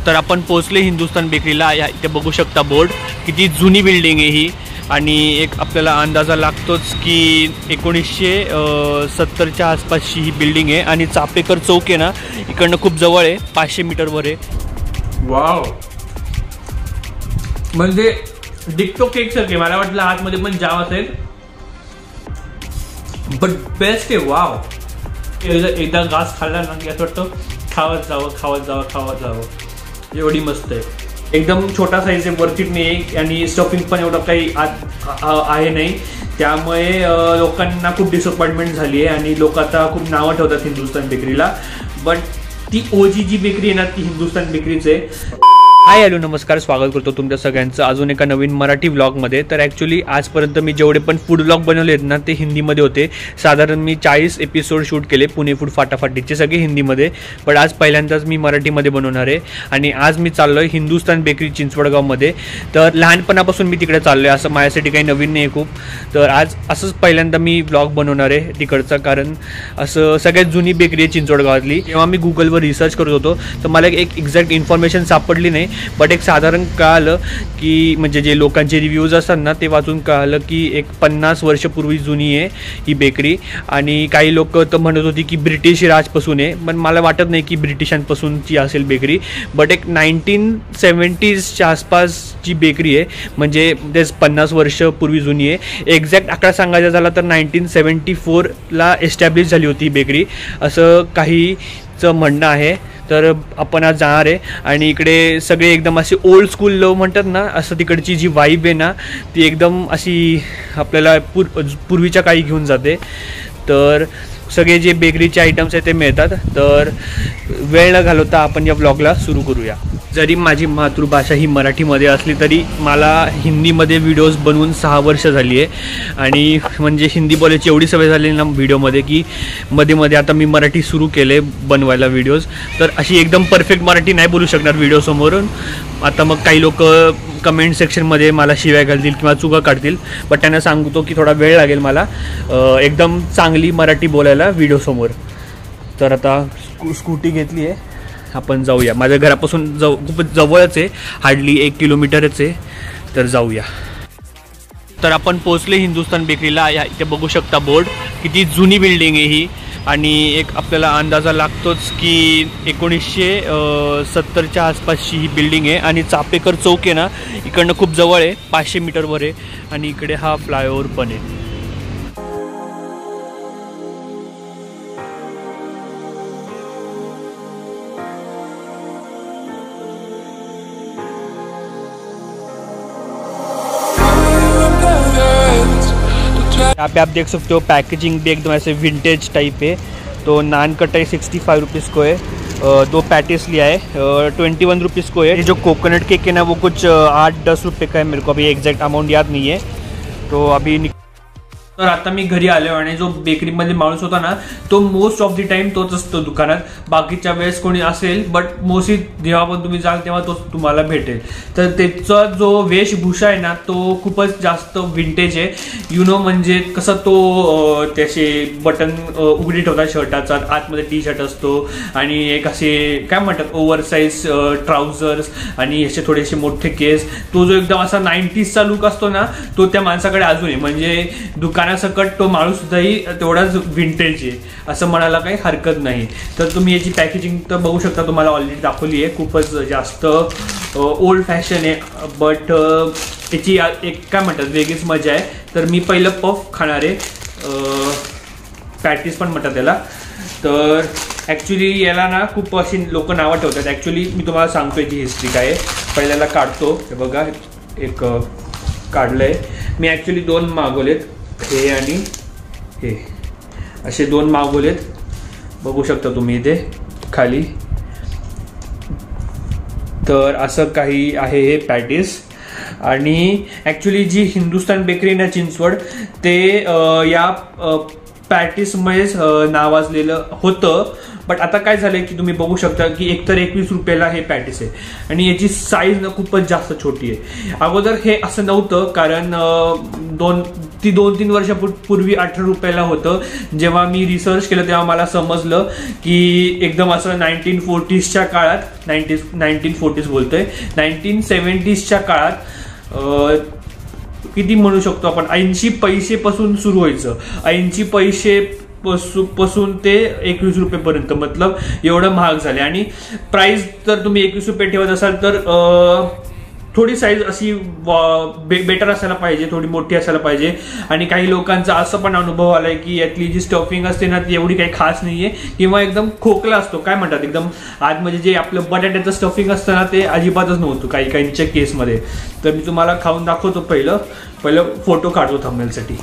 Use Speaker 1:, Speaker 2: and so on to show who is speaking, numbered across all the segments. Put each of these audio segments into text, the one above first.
Speaker 1: तर आपण पोहोचले हिंदुस्तान बेकरीला। इथे बघू शकता बोर्ड, किती जुनी बिल्डिंग आहे ही आणि एक आपल्याला अंदाजा लागतोच की 1970च्या आसपासची ही बिल्डिंग आहे आणि चापेकर चौक आहे ना इकडनं खूप जवळ आहे, 500 मीटरवर आहे। वाव, म्हणजे डिक्टो केक सारखे, मला वाटलं आतमध्ये पण जाम असेल, बट बेस्ट आहे। वाव, एकदा घास खाल्ला ना की असं वाटतं खावत जावं, एवढी मस्त आहे। एकदम छोटा साईज आहे, वरतीट नाही आणि स्टफिंग पण एवढं काही आहे नाही, त्यामुळे लोकांना खूप डिसअपॉइंटमेंट झाली आहे आणि लोक आता खूप नावं ठेवतात हिंदुस्तान बेकरीला, बट ती ओजी जी बेकरी आहे ना ती हिंदुस्तान बेकरीच आहे। हाय हॅलो नमस्कार, स्वागत करतो तुमच्या सगळ्यांचं अजून एका नवीन मराठी व्लॉगमध्ये। तर ॲक्च्युली आजपर्यंत मी जेवढे पण फूड व्लॉग बनवले आहेत ना ते हिंदीमध्ये होते। साधारण मी 40 एपिसोड शूट केले पुणे फूड फाटाफाटीचे, सगळे हिंदीमध्ये, पण आज पहिल्यांदाच मी मराठीमध्ये बनवणार आहे। आणि आज मी चाललो आहे हिंदुस्तान बेकरी चिंचवडगावमध्ये। तर लहानपणापासून मी तिकडे चाललो आहे, असं माझ्यासाठी काही नवीन नाही खूप। तर आज असंच पहिल्यांदा मी व्लॉग बनवणार आहे तिकडचं, कारण असं सगळ्यात जुनी बेकरी आहे चिंचवडगावातली। जेव्हा मी गुगलवर रिसर्च करत होतो तर मला एक एक्झॅक्ट इन्फॉर्मेशन सापडली नाही, बट एक साधारण कळालं की म्हणजे जे लोकांचे रिव्ह्यूज असतात ना ते वाचून कळालं की एक 50 वर्षपूर्वी जुनी आहे ही बेकरी। आणि काही लोक तर म्हणत होती की ब्रिटिश राजपासून आहे, पण मला वाटत नाही की ब्रिटिशांपासूनची असेल बेकरी, बट एक 1970sच्या आसपासची बेकरी आहे, म्हणजे तेच 50 वर्षपूर्वी जुनी आहे। एक्झॅक्ट आकडा सांगायचा झाला तर 1974ला एस्टॅब्लिश झाली होती ही बेकरी, असं काहीचं म्हणणं आहे। तर आपण आज जाणार आहे आणि इकडे सगळे एकदम असे ओल्ड स्कूल लोक म्हणतात ना, असं तिकडची जी वाईब आहे ना ती एकदम अशी आपल्याला पूर्वीच्या काळी घेऊन जाते। तर सगळे जे बेकरीचे आयटम्स आहेत ते मिळतात। तर वेळ न घालवता आपण या व्लॉगला सुरू करूया। जरी माझी मातृभाषा ही मराठीमध्ये असली तरी मला हिंदीमध्ये व्हिडिओज बनवून 6 वर्ष झाली आहे आणि म्हणजे हिंदी बोलायची एवढी सवय झाली ना व्हिडिओमध्ये की मध्ये आता मी मराठी सुरू केले बनवायला व्हिडिओज। तर अशी एकदम परफेक्ट मराठी नाही बोलू शकणार व्हिडिओसमोरून। आता मग काही लोक कमेंट सेक्शनमध्ये मला शिव्या घालतील किंवा चुका काढतील, बट त्यांना सांगतो की थोडा वेळ लागेल मला एकदम चांगली मराठी बोलायला व्हिडिओसमोर। तर आता स्कूटी घेतली आहे, आपण जाऊया। माझ्या घरापासून खूपच जवळच आहे, हार्डली 1 किलोमीटरच आहे, तर जाऊया। तर आपण पोहोचले हिंदुस्तान बेकरीला। इथे बघू शकता बोर्ड, किती जुनी बिल्डिंग आहे ही आणि एक आपल्याला अंदाजा लागतोच की 1970च्या आसपासची ही बिल्डिंग आहे आणि चापेकर चौक आहे ना इकडनं खूप जवळ आहे, 500 मीटरवर आहे आणि इकडे हा फ्लायओव्हर पण आहे। यहाँ पे आप देख सकते हो पैकेजिंग भी एकदम ऐसे विंटेज टाइप है। तो नान कटाई 65 रुपीज़ को है, 2 पैटीज लिया है, 21 रुपीज़ को है। ये जो कोकोनट केक है ना वो कुछ 8-10 रुपये का है, मेरे को अभी एग्जैक्ट अमाउंट याद नहीं है। तो अभी तर आता मी घरी आलो आणि जो बेकरीमध्ये माणूस होता ना तो मोस्ट ऑफ द टाइम तोच असतो दुकानात, बाकीच्या वेळेस कोणी असेल बट मोस्टली जेव्हा पण तुम्ही जाल तेव्हा तोच तुम्हाला भेटेल। तर त्याचा जो वेशभूषा आहे ना तो खूपच जास्त विंटेज आहे, म्हणजे कसं तो त्याचे बटन उघडी ठेवतात शर्टाचा, आतमध्ये टी शर्ट असतो आणि एक असे काय म्हणतात ओव्हरसाइज ट्राउझर्स आणि असे थोडेसे मोठे केस। तो जो एकदम असा 90sचा लुक असतो ना तो त्या माणसाकडे अजून आहे, म्हणजे दुकानासकट तो माणूस सुद्धाही तेवढाच विंटेज आहे असं म्हणायला काही हरकत नाही। तर तुम्ही याची पॅकेजिंग तर बघू शकता, तुम्हाला ऑलरेडी दाखवली आहे, खूपच जास्त ओल्ड फॅशन आहे, बट याची एक काय म्हणतात वेगळीच मजा आहे। तर मी पहिलं पफ खाणार आहे, पॅटीस पण म्हणतात त्याला। तर ॲक्च्युली याला ना खूप अशी लोक नावं ठेवतात, ॲक्च्युली मी तुम्हाला सांगतो याची हिस्ट्री काय आहे। पहिल्याला काढतो, हे बघा एक काढलं आहे मी, ॲक्च्युली 2 मागवलेत, हे आणि हे असे 2 मागवलेत, बघू शकता तुम्ही इथे खाली। तर असं काही आहे हे पॅटीस आणि ॲक्च्युली जी हिंदुस्तान बेकरी ना चिंचवड ते या पॅटीसमुळेच नावाजलेलं होतं, बट आता काय झालंय की तुम्ही बघू शकता की एकतर 21 रुपयाला हे पॅटीस आहे आणि याची साईज ना खूपच जास्त छोटी आहे। अगोदर हे असं नव्हतं, कारण ती 2-3 वर्षापूर्वी 18 रुपयाला होतं. जेव्हा मी रिसर्च केलं तेव्हा मला समजलं की एकदम असं 1940sच्या काळात 1940s बोलतोय 1970sच्या काळात किती म्हणू शकतो आपण 80 पैसे पासून सुरू व्हायचं. 80 पैसे पासून ते 21 रुपयेपर्यंत मतलब एवढं महाग झाले. आणि प्राइस जर तुम्ही 21 रुपये ठेवत असाल तर थोडी साईज अशी बेटर असायला पाहिजे, थोडी मोठी असायला पाहिजे. आणि काही लोकांचा असं पण अनुभव आलाय की यातली जी स्टफिंग असते ना ती एवढी काही खास नाहीये किंवा एकदम खोकला असतो, काय म्हणतात एकदम आतमध्ये जे आपलं बटाट्याचं स्टफिंग असतं ना ते अजिबातच नव्हतं काही काहींच्या केसमध्ये. तर मी तुम्हाला खाऊन दाखवतो. पहिलं फोटो काढतो थंबनेलसाठी.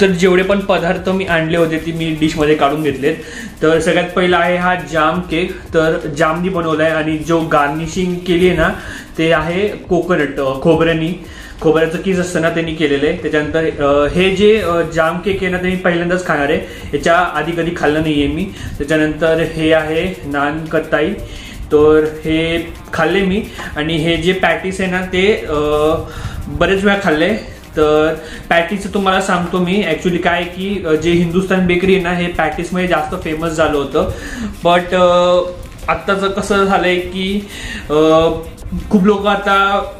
Speaker 1: तर जेवढे पण पदार्थ मी आणले होते ते मी डिशमध्ये काढून घेतलेत. तर सगळ्यात पहिला आहे हा जाम केक. तर जामनी बनवलाय आणि जो गार्निशिंग केली आहे ना ते आहे कोकोनट खोबऱ्याचं कीस असतं ना त्यांनी केलेलं आहे. त्याच्यानंतर हे जे जाम केक आहे ना ते मी पहिल्यांदाच खाणार आहे, याच्या आधी कधी खाल्लं नाहीये मी. त्याच्यानंतर हे आहे नान कताई, तर हे खाल्ले मी. आणि हे जे पॅटीस आहे ना ते बरेच वेळा खाल्ले. तर पॅटीसचं तुम्हाला सांगतो मी ऍक्च्युली काय की जे हिंदुस्तान बेकरी आहे ना हे पॅटीसमध्ये जास्त फेमस झालं होतं. बट आत्ताचं कसं झालंय की खूप लोक आता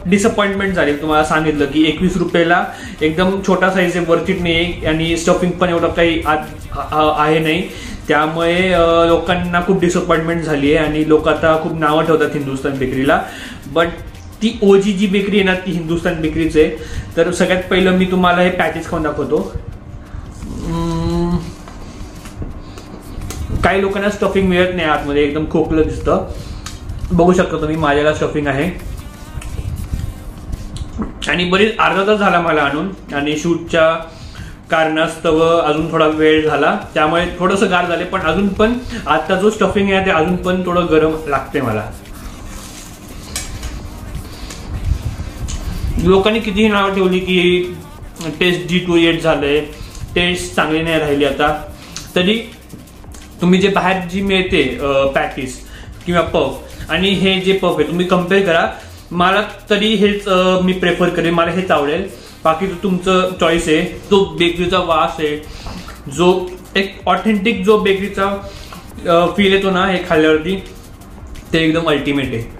Speaker 1: डिसअपॉइंटमेंट झाले. तुम्हाला सांगितलं की 21 रुपयाला एकदम छोटा साईज आहे, वरतीच नाही आणि स्टफिंग पण एवढं काही आहे नाही. त्यामुळे लोकांना खूप डिसअपॉइंटमेंट झाली आहे आणि लोक आता खूप नावं ठेवतात हिंदुस्तान बेकरीला. बट ती ओजी जी बेकरी आहे ना ती हिंदुस्तान बेकरीच आहे. तर सगळ्यात पहिलं मी तुम्हाला हे पॅटीस खाऊन दाखवतो. काही लोकांना स्टफिंग मिळत नाही आतमध्ये, एकदम खोकलं दिसतं. बघू शकता तुम्ही माझ्याला स्टफिंग आहे. आणि बरीच अर्धा तास झाला मला आणून आणि शूटच्या कारणास्तव अजून थोडा वेळ झाला त्यामुळे थोडंसं गार झाले. पण अजून पण आता जो स्टफिंग आहे ते अजून पण थोडं गरम लागते मला. लोकांनी कितीही नावं ठेवली की टेस्ट डिटोरिएट झालंय, टेस्ट चांगली नाही राहिली आता, तरी तुम्ही जे बाहेर जी मिळते पॅटीस किंवा पफ आणि हे जे पफ आहे तुम्ही कम्पेअर करा. मला तरी हेच मी प्रेफर करेन, मला हेच आवडेल. बाकी तुमचं चॉईस आहे. तो बेकरीचा वास आहे, जो एक ऑथेंटिक जो बेकरीचा फील येतो ना हे खाल्ल्यावरती ते एकदम अल्टिमेट आहे.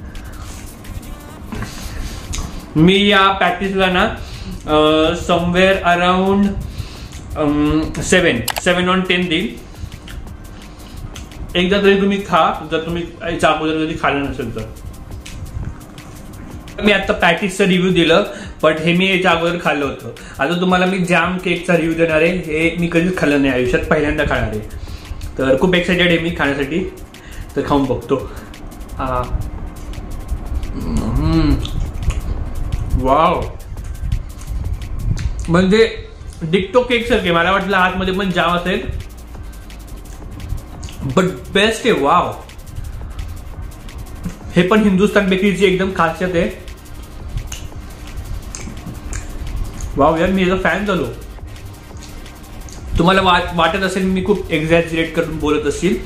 Speaker 1: मी या पॅटीसला ना समवेअर अराउंड 7 on 10 देईल. एकदा तरी तुम्ही खा जर तुम्ही याच्या अगोदर कधी खाल्लं नसेल तर. मी आता पॅटीसचा रिव्ह्यू दिलं बट हे मी याच्या अगोदर खाल्लं होतं. आता तुम्हाला मी जाम केकचा रिव्ह्यू देणार आहे. हे मी कधीच खाल्लं नाही आयुष्यात, पहिल्यांदा खाणार आहे. तर खूप एक्साइटेड आहे मी खाण्यासाठी. तर खाऊन बघतो. वाव, म्हणजे डिक्टो केक सारखे. मला वाटलं आतमध्ये पण जाम असेल बट बेस्ट आहे. वाव, हे पण हिंदुस्तान बेकरीची एकदम खासियत आहे. वाव यार, मी याचा फॅन झालो. तुम्हाला वाटत असेल मी खूप एक्झॅजरेट करून बोलत असेल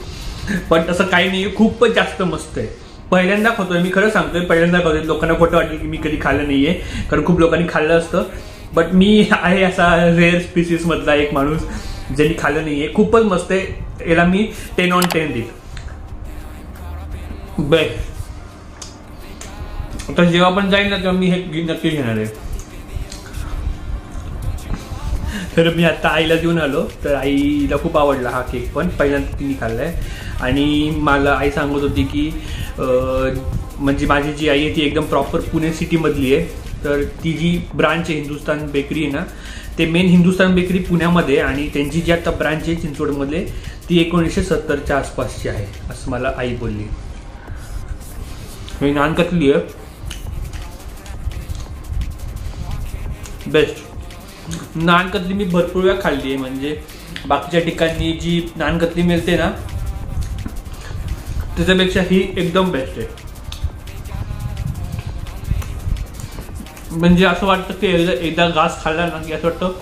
Speaker 1: पण तसं काही नाही, खूपच जास्त मस्त आहे. पहिल्यांदा खातोय मी, खरं सांगतोय पहिल्यांदा खातोय. लोकांना खोटं वाटेल की मी कधी खाल्लं नाहीये कारण खूप लोकांनी खाल्लं असतं. बट मी आहे असा रेअर स्पीसीस मधला एक माणूस ज्यांनी खाल्लं नाहीये. खूपच मस्त आहे. याला मी 10 on 10 देईल. बेस्ट. आता जेव्हा पण जाईल ना तेव्हा मी हे नक्की घेणार आहे. तर मी आता आईला देऊन आलो, तर आईला खूप आवडला हा केक. पण पहिल्यांदा तिने खाल्लाय आणि मला आई सांगत होती की म्हणजे माझी जी आई आहे ती एकदम प्रॉपर पुणे सिटीमधली आहे. तर ती जी ब्रांच आहे हिंदुस्तान बेकरी आहे ना ते मेन हिंदुस्तान बेकरी पुण्यामध्ये आणि त्यांची जी आता ब्रांच आहे चिंचवडमध्ये ती 1970च्या आसपासची आहे असं मला आई बोलली. मी नानकतली आहे. बेस्ट. नानकतली मी भरपूर वेळा खाल्ली आहे. म्हणजे बाकीच्या ठिकाणी जी नानकतली मिळते ना त्याच्यापेक्षा ही एकदम बेस्ट आहे. म्हणजे असं वाटतं की एकदा घास खाल्ला ना की असं वाटतं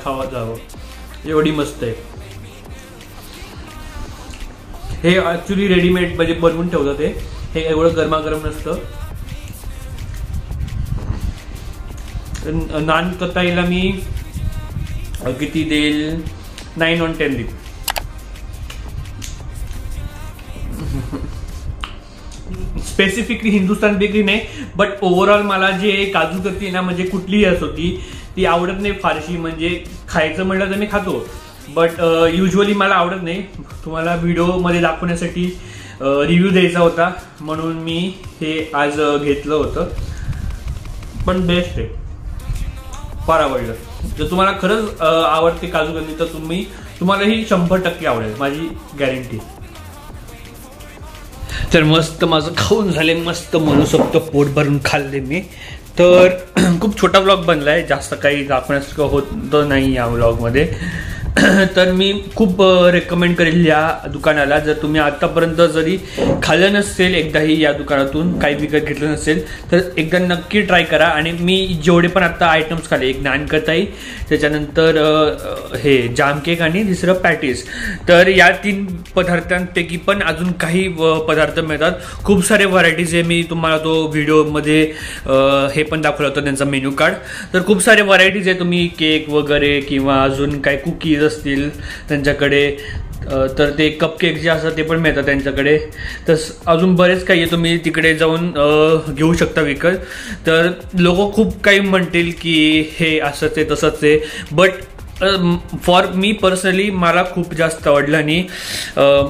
Speaker 1: खावत जावं. एवढी मस्त आहे. हे ऍक्च्युली रेडीमेड म्हणजे बनवून ठेवतात. हे एवढं गरमागरम नसतं. नान कताईला मी किती देईल, 9 on 10 देईल. स्पेसिफिकली हिंदुस्तान बेकरी नाही, बट ओव्हरऑल मला जे काजू कतली ना, म्हणजे कुठलीही असो ती आवडत नाही फारशी. म्हणजे खायचं म्हटलं तर मी खातो, बट युजली मला आवडत नाही. तुम्हाला व्हिडिओमध्ये दाखवण्यासाठी रिव्ह्यू द्यायचा होता, म्हणून मी हे आज घेतलं होतं. पण बेस्ट आहे, फार आवडलं. जर तुम्हाला खरंच आवडते काजू कतली तर तुम्हालाही 100% आवडेल, माझी गॅरंटी. तर मस्त माझं खाऊन झाले, मस्त म्हणू शकतो पोट भरून खाल्ले मी. तर खूप छोटा व्लॉग बनलाय, जास्त काही दाखवण्यासारखं होत नाही या व्लॉगमध्ये. तर मी खूप रेकमेंड करेल या दुकानाला. जर तुम्ही आतापर्यंत जरी खाल्लं नसेल एकदाही या दुकानातून काही विकत घेतलं नसेल तर एकदा नक्की ट्राय करा. आणि मी जेवढे पण आता आयटम्स खाल्ले, एक नान कताई, त्याच्यानंतर हे जाम केक आणि तिसरं पॅटीस, तर या 3 पदार्थांपैकी पण अजून काही पदार्थ मिळतात. खूप सारे व्हरायटीज आहे. मी तुम्हाला तो व्हिडिओमध्ये हे पण दाखवलं होतं त्यांचा मेन्यू कार्ड. तर खूप सारे व्हरायटीज आहे. तुम्ही केक वगैरे किंवा अजून काय कुकीज असतील त्यांच्याकडे, तर ते कप केक जे असतात ते पण मिळतात त्यांच्याकडे. तर अजून बरेच काही आहे, तुम्ही तिकडे जाऊन घेऊ शकता विकत. तर लोक खूप काही म्हणतील की हे असंच आहे तसंच आहे, बट फॉर मी पर्सनली मला खूप जास्त आवडलं आणि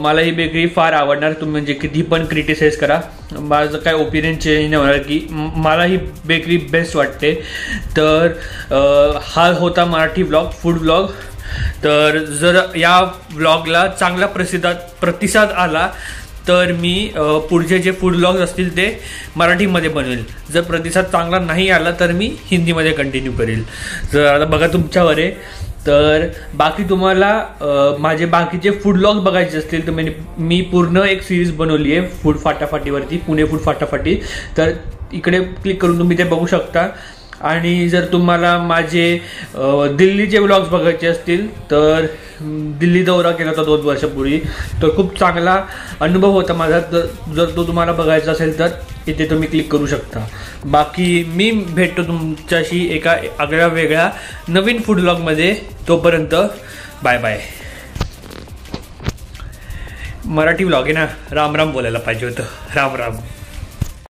Speaker 1: मला ही बेकरी फार आवडणार. तुम्ही म्हणजे किती पण क्रिटिसाइज करा, माझं काय ओपिनियन चेंज नाही होणार की मला ही बेकरी बेस्ट वाटते. तर हा होता मराठी व्लॉग, फूड व्लॉग. तर जर या व्लॉगला चांगला प्रतिसाद आला तर मी पुढचे जे फूड व्लॉग्स असतील ते मराठीमध्ये बनवेल. जर प्रतिसाद चांगला नाही आला तर मी हिंदीमध्ये कंटिन्यू करेल. तर आता बघा तुमच्यावर आहे. तर बाकी तुम्हाला माझे बाकीचे फूड व्लॉग बघायचे असतील तर मी पूर्ण एक सिरीज बनवली आहे फूड फाटाफाटीवरती, पुणे फूड फाटाफाटी. तर इकडे क्लिक करून तुम्ही ते बघू शकता. आणि जर तुम्हाला माझे दिल्लीचे व्लॉग्स बघायचे असतील तर दिल्ली दौरा केला होता 2 वर्षापूर्वी, तर खूप चांगला अनुभव होता माझा. तर जर तो तुम्हाला बघायचा असेल तर इथे तुम्ही क्लिक करू शकता. बाकी मी भेटतो तुमच्याशी एका आगळ्या वेगळ्या नवीन फूड व्लॉगमध्ये. तोपर्यंत बाय बाय. मराठी व्लॉग आहे ना, राम राम बोलायला पाहिजे होतं. राम राम.